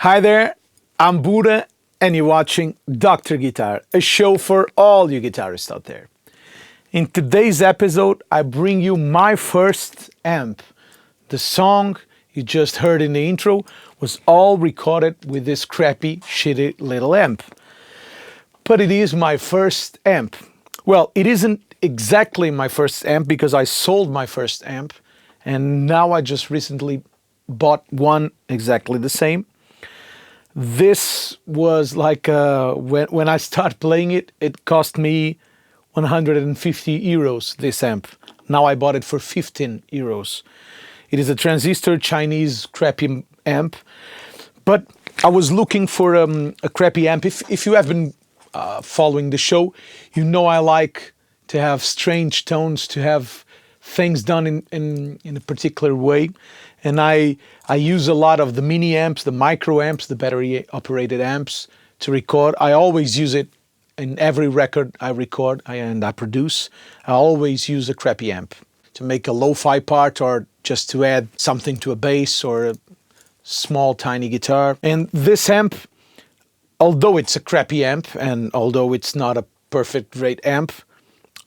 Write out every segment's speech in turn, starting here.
Hi there, I'm Budda and you're watching Dr. Guitar, a show for all you guitarists out there. In today's episode, I bring you my first amp. The song you just heard in the intro was all recorded with this crappy, shitty little amp. But it is my first amp. Well, it isn't exactly my first amp because I sold my first amp and now I just recently bought one exactly the same. This was like, when I started playing it, it cost me 150 euros, this amp. Now I bought it for 15 euros. It is a transistor Chinese crappy amp, but I was looking for a crappy amp. If you have been following the show, you know I like to have strange tones, to have things done in a particular way. And I use a lot of the mini amps, the micro amps, the battery operated amps to record. I always use it in every record I record and I produce. I always use a crappy amp to make a lo-fi part or just to add something to a bass or a small tiny guitar. And this amp, although it's a crappy amp and although it's not a perfect great amp,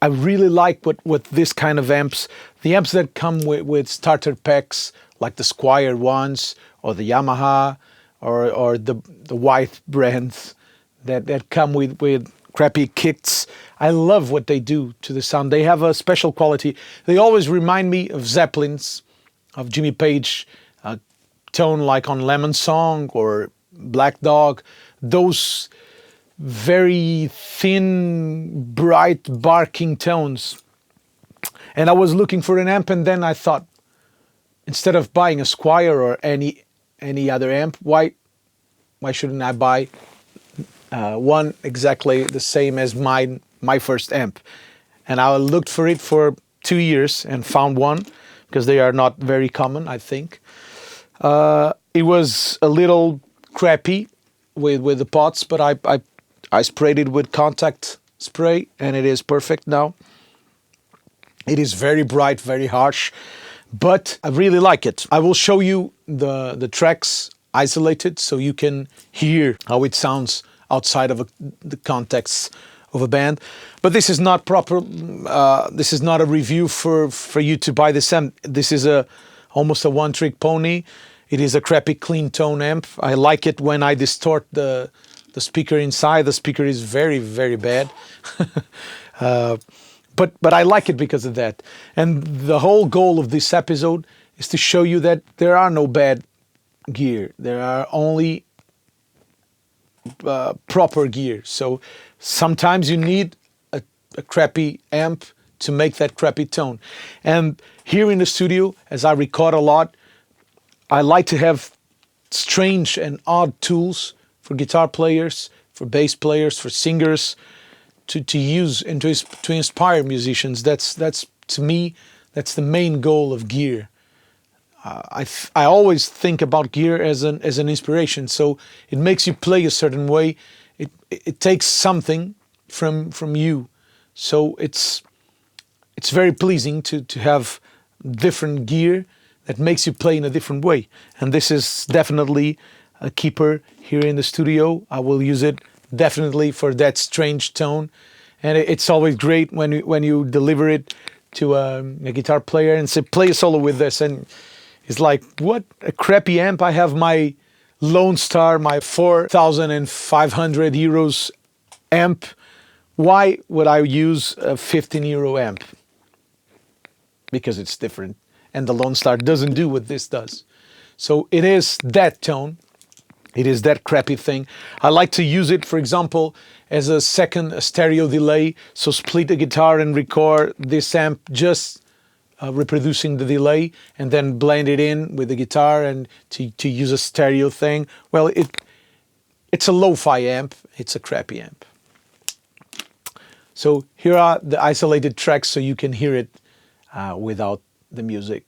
I really like what this kind of amps, the amps that come with starter packs like the Squier ones or the Yamaha or the white brands that come with crappy kits. I love what they do to the sound. They have a special quality. They always remind me of Zeppelin's, of Jimmy Page tone like on Lemon Song or Black Dog. Those very thin, bright, barking tones. And I was looking for an amp and then I thought, instead of buying a Squier or any other amp, why shouldn't I buy one exactly the same as my first amp? And I looked for it for 2 years and found one because they are not very common, I think. It was a little crappy with the pots, but I sprayed it with contact spray and it is perfect now. It is very bright, very harsh, but I really like it. I will show you the tracks isolated so you can hear how it sounds outside of the context of a band. But this is not proper. This is not a review for you to buy this amp. This is almost a one-trick pony. It is a crappy clean tone amp. I like it when I distort the speaker inside. The speaker is very, very bad. But I like it because of that. And the whole goal of this episode is to show you that there are no bad gear. There are only proper gear. So sometimes you need a crappy amp to make that crappy tone. And here in the studio, as I record a lot, I like to have strange and odd tools for guitar players, for bass players, for singers, to use and to inspire musicians. That's to me, that's the main goal of gear. I always think about gear as an inspiration. So it makes you play a certain way. It takes something from you. So it's very pleasing to have different gear that makes you play in a different way. And this is definitely a keeper here in the studio. I will use it definitely for that strange tone. And it's always great when you deliver it to a guitar player and say, play a solo with this. And it's like, what a crappy amp. I have my Lone Star, my 4,500 euros amp. Why would I use a 15 euro amp? Because it's different. And the Lone Star doesn't do what this does. So it is that tone. It is that crappy thing. I like to use it, for example, as a second stereo delay. So split the guitar and record this amp just reproducing the delay and then blend it in with the guitar and to use a stereo thing. Well, it's a lo-fi amp. It's a crappy amp. So here are the isolated tracks so you can hear it without the music.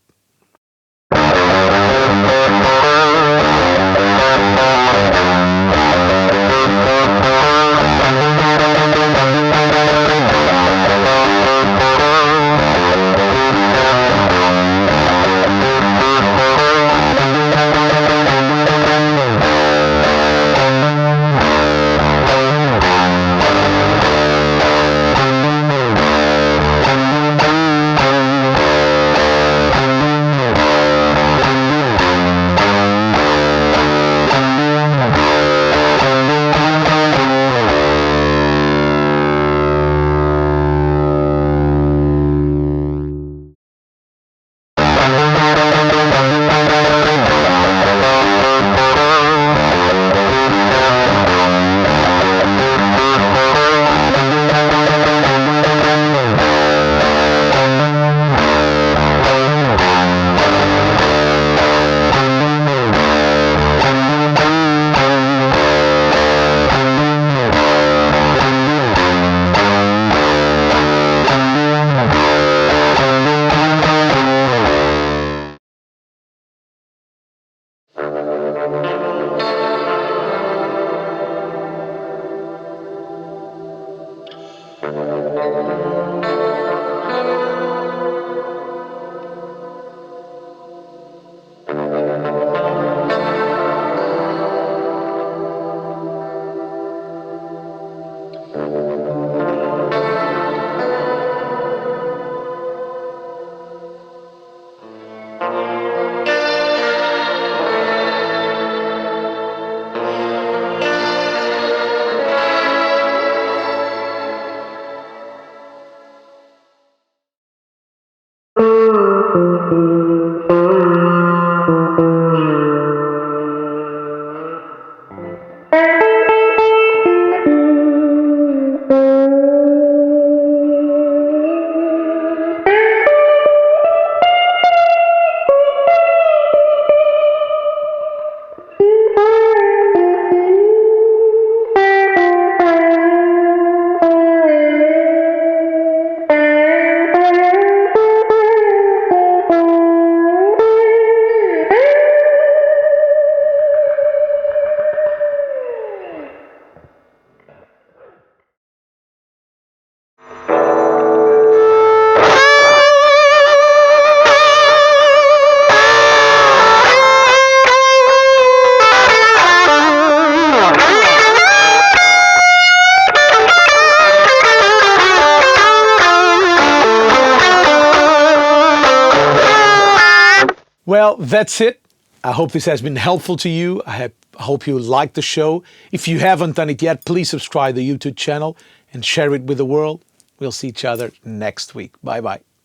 Well, that's it. I hope this has been helpful to you. I hope you liked the show. If you haven't done it yet, please subscribe to the YouTube channel and share it with the world. We'll see each other next week. Bye-bye.